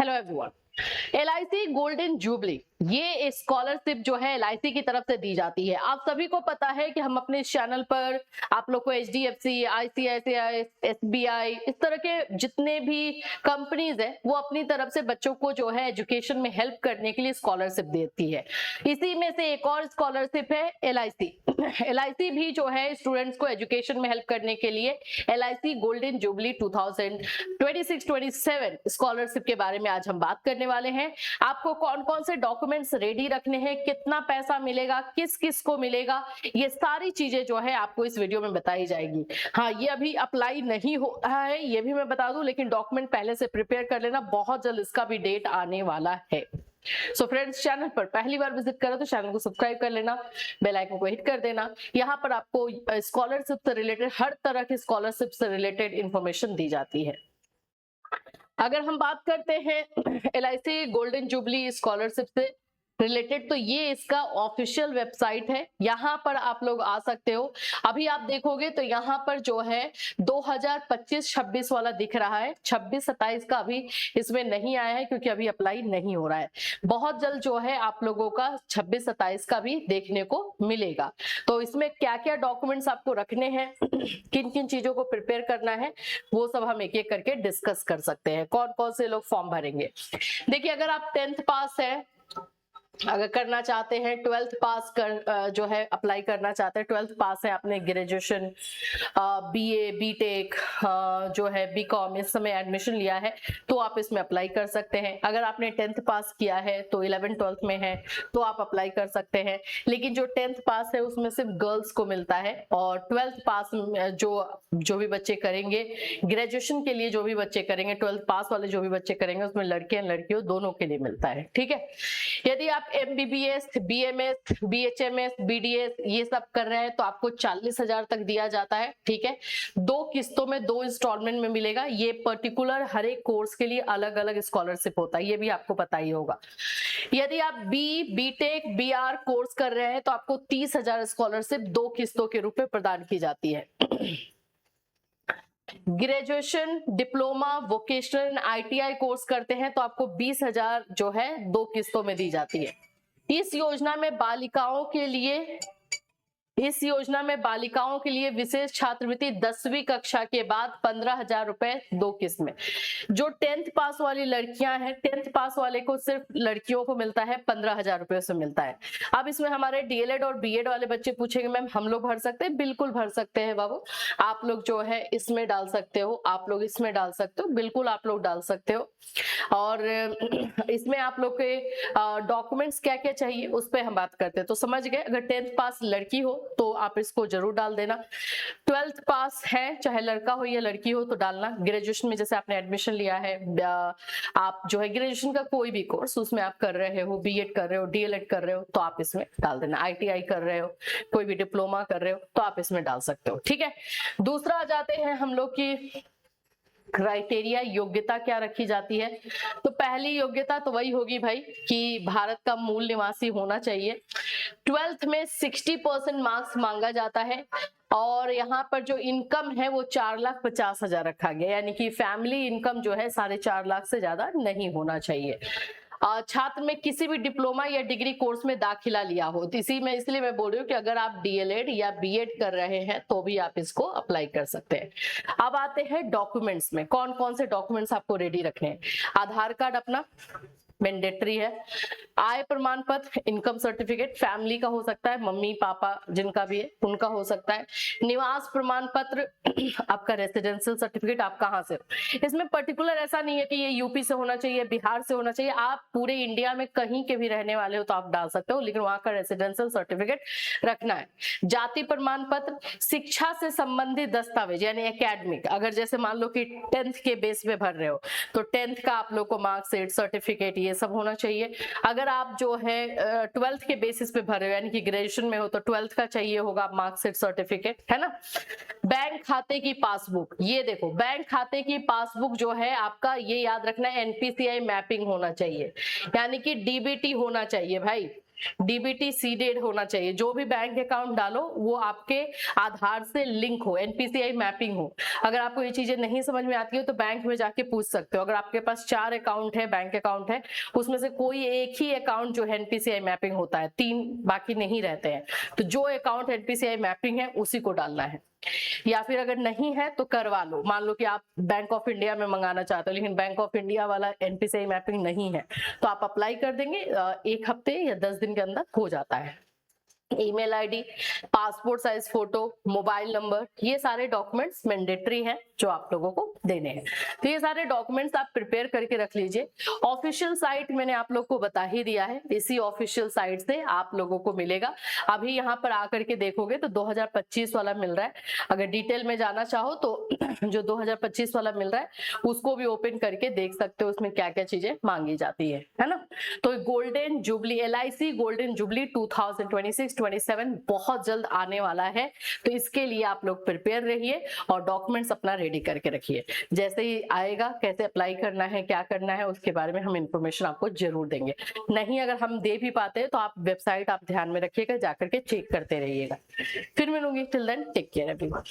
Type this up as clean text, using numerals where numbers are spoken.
Hello everyone. LIC golden jubilee ये scholarship जो है एलआईसी की तरफ से दी जाती है। आप सभी को पता है कि हम अपने इस चैनल पर आप लोग को एचडीएफसी, आईसीआईसीआई, एसबीआई, इस तरह के जितने भी कंपनीज है वो अपनी तरफ से बच्चों को जो है एजुकेशन में हेल्प करने के लिए स्कॉलरशिप देती है। इसी में से एक और स्कॉलरशिप है एलआईसी। एलआईसी भी जो है स्टूडेंट्स को एजुकेशन में हेल्प करने के लिए एलआईसी गोल्डन जुबली 2026-27 स्कॉलरशिप के बारे में आज हम बात करने वाले हैं। आपको कौन कौन से डॉक्यूमेंट्स रेडी रखने हैं, कितना पैसा मिलेगा, किस किस को मिलेगा, ये सारी चीजें जो है आपको इस वीडियो में बताई जाएगी। हाँ, ये अभी अप्लाई नहीं हो रहा है ये भी मैं बता दूं, लेकिन डॉक्यूमेंट पहले से प्रिपेयर कर लेना, बहुत जल्द इसका भी डेट आने वाला है। सो फ्रेंड्स, चैनल पर पहली बार विजिट करो तो चैनल को सब्सक्राइब कर लेना, बेल आइकन को हिट कर देना। यहाँ पर आपको स्कॉलरशिप से रिलेटेड हर तरह की स्कॉलरशिप से रिलेटेड इंफॉर्मेशन दी जाती है। अगर हम बात करते हैं एलआईसी गोल्डन जुबली स्कॉलरशिप से रिलेटेड, तो ये इसका ऑफिशियल वेबसाइट है। यहाँ पर आप लोग आ सकते हो। अभी आप देखोगे तो यहाँ पर जो है 2025-26 वाला दिख रहा है, 26-27 का अभी इसमें नहीं आया है क्योंकि अभी अप्लाई नहीं हो रहा है। बहुत जल्द जो है आप लोगों का 26-27 का भी देखने को मिलेगा। तो इसमें क्या क्या डॉक्यूमेंट्स आपको रखने हैं, किन किन चीजों को प्रिपेयर करना है, वो सब हम एक एक करके डिस्कस कर सकते हैं। कौन कौन से लोग फॉर्म भरेंगे। देखिए, अगर आप 10th पास है, अगर करना चाहते हैं 12th पास कर जो है अप्लाई करना चाहते हैं, 12th पास है, आपने ग्रेजुएशन, बीए, बीटेक जो है बीकॉम इस समय एडमिशन लिया है तो आप इसमें अप्लाई कर सकते हैं। अगर आपने 10th पास किया है तो 11th 12th में है तो आप अप्लाई कर सकते हैं। लेकिन जो 10th पास है उसमें सिर्फ गर्ल्स को मिलता है, और 12th पास जो भी बच्चे करेंगे, ग्रेजुएशन के लिए जो भी बच्चे करेंगे, 12th पास वाले जो भी बच्चे करेंगे, उसमें लड़के और लड़कियों दोनों के लिए मिलता है। ठीक है। यदि आप एमबीबीएस, बीएमएस, बीएचएमएस, बीडीएस ये सब कर रहे हैं तो आपको 40,000 तक दिया जाता है। ठीक है। 2 किस्तों में 2 इंस्टॉलमेंट में मिलेगा। ये पर्टिकुलर हर एक कोर्स के लिए अलग अलग स्कॉलरशिप होता है, ये भी आपको पता ही होगा। यदि आप बीटेक, बीआर कोर्स कर रहे हैं तो आपको 30,000 स्कॉलरशिप 2 किस्तों के रूप में प्रदान की जाती है। Graduation, diploma, vocational, ITI course करते हैं तो आपको 20,000 जो है 2 किस्तों में दी जाती है। इस योजना में बालिकाओं के लिए विशेष छात्रवृत्ति 10वीं कक्षा के बाद 15,000 रुपए 2 किस्त में। जो 10th पास वाली लड़कियां हैं, 10th पास वाले को सिर्फ लड़कियों को मिलता है 15,000 रुपए से मिलता है। अब इसमें हमारे डीएलएड और बीएड वाले बच्चे पूछेंगे मैम हम लोग भर सकते हैं? बिल्कुल भर सकते हैं बाबू। आप लोग जो है इसमें डाल सकते हो, आप लोग इसमें डाल सकते हो, बिल्कुल आप लोग डाल सकते हो। और इसमें आप लोग के डॉक्यूमेंट्स क्या क्या चाहिए उस पर हम बात करते हैं। तो समझ गए, अगर 10th पास लड़की हो तो आप इसको जरूर डाल देना। 12th पास है, चाहे लड़का हो या लड़की हो, तो डालना। ग्रेजुएशन में जैसे आपने एडमिशन लिया है, आप जो है ग्रेजुएशन का कोई भी कोर्स उसमें आप कर रहे हो, बीएड कर रहे हो, डीएलएड कर रहे हो, तो आप इसमें डाल देना। आईटीआई कर रहे हो, कोई भी डिप्लोमा कर रहे हो तो आप इसमें डाल सकते हो। ठीक है। दूसरा आ जाते हैं हम लोग की क्राइटेरिया, योग्यता क्या रखी जाती है। तो पहली योग्यता तो वही होगी भाई कि भारत का मूल निवासी होना चाहिए। 12th में 60% मार्क्स मांगा जाता है, और यहाँ पर जो इनकम है वो 4,50,000 रखा गया, यानी कि फैमिली इनकम जो है 4.5 लाख से ज्यादा नहीं होना चाहिए। छात्र में किसी भी डिप्लोमा या डिग्री कोर्स में दाखिला लिया हो, तो इसलिए मैं बोल रही हूँ कि अगर आप डीएलएड या बीएड कर रहे हैं तो भी आप इसको अप्लाई कर सकते हैं। अब आते हैं डॉक्यूमेंट्स में, कौन कौन से डॉक्यूमेंट्स आपको रेडी रखने हैं। आधार कार्ड अपना मैंडेटरी है, आय प्रमाण पत्र, इनकम सर्टिफिकेट, फैमिली का हो सकता है, मम्मी पापा जिनका भी है उनका हो सकता है, निवास प्रमाण पत्र, आपका रेसिडेंशियल सर्टिफिकेट, आप कहाँ से हो। इसमें पर्टिकुलर ऐसा नहीं है कि ये यूपी से होना चाहिए, बिहार से होना चाहिए, आप पूरे इंडिया में कहीं के भी रहने वाले हो तो आप डाल सकते हो, लेकिन वहां का रेसिडेंशियल सर्टिफिकेट रखना है। जाति प्रमाण पत्र, शिक्षा से संबंधित दस्तावेज यानी एकेडमिक, अगर जैसे मान लो कि 10th के बेस पे भर रहे हो तो 10th का आप लोग को मार्कशीट, सर्टिफिकेट ये सब होना चाहिए। अगर आप जो है 12th के बेसिस पे भर रहे हो यानी कि ग्रेजुएशन में हो तो 12th का चाहिए होगा मार्कशीट, सर्टिफिकेट, है ना। बैंक खाते की पासबुक, ये देखो बैंक खाते की पासबुक जो है आपका, ये याद रखना है एनपीसीआई मैपिंग होना चाहिए, यानी कि डीबीटी होना चाहिए भाई। डीबीटी सीडेड होना चाहिए। जो भी बैंक अकाउंट डालो वो आपके आधार से लिंक हो, एनपीसीआई मैपिंग हो। अगर आपको ये चीजें नहीं समझ में आती है तो बैंक में जाके पूछ सकते हो। अगर आपके पास 4 अकाउंट है, बैंक अकाउंट है, उसमें से कोई एक ही अकाउंट जो है एनपीसीआई मैपिंग होता है, 3 बाकी नहीं रहते हैं, तो जो अकाउंट एनपीसीआई मैपिंग है उसी को डालना है। या फिर अगर नहीं है तो करवा लो। मान लो कि आप बैंक ऑफ इंडिया में मंगाना चाहते हो लेकिन बैंक ऑफ इंडिया वाला एनपीसीआई मैपिंग नहीं है, तो आप अप्लाई कर देंगे, 1 हफ्ते या 10 दिन के अंदर हो जाता है। Email ID, passport size photo, mobile number, ये सारे डॉक्यूमेंट्स मैंडेटरी हैं जो आप लोगों को देने हैं। तो ये सारे डॉक्यूमेंट्स आप प्रिपेयर करके रख लीजिए। ऑफिशियल साइट मैंने आप लोग को बता ही दिया है, इसी ऑफिशियल साइट से आप लोगों को मिलेगा। अभी यहाँ पर आकर के देखोगे तो 2025 वाला मिल रहा है। अगर डिटेल में जाना चाहो तो जो 2025 वाला मिल रहा है उसको भी ओपन करके देख सकते हो, उसमें क्या क्या चीजें मांगी जाती है ना। तो golden jubilee, LIC golden jubilee 2026-27 बहुत जल्द आने वाला है, तो इसके लिए आप लोग प्रिपेयर रहिए और डॉक्यूमेंट्स अपना रेडी करके रखिए। जैसे ही आएगा, कैसे अप्लाई करना है, क्या करना है, उसके बारे में हम इंफॉर्मेशन आपको जरूर देंगे। नहीं अगर हम दे भी पाते हैं तो आप वेबसाइट आप ध्यान में रखिएगा, जाकर के चेक करते रहिएगा। फिर मिलूंगी, till then take care everyone.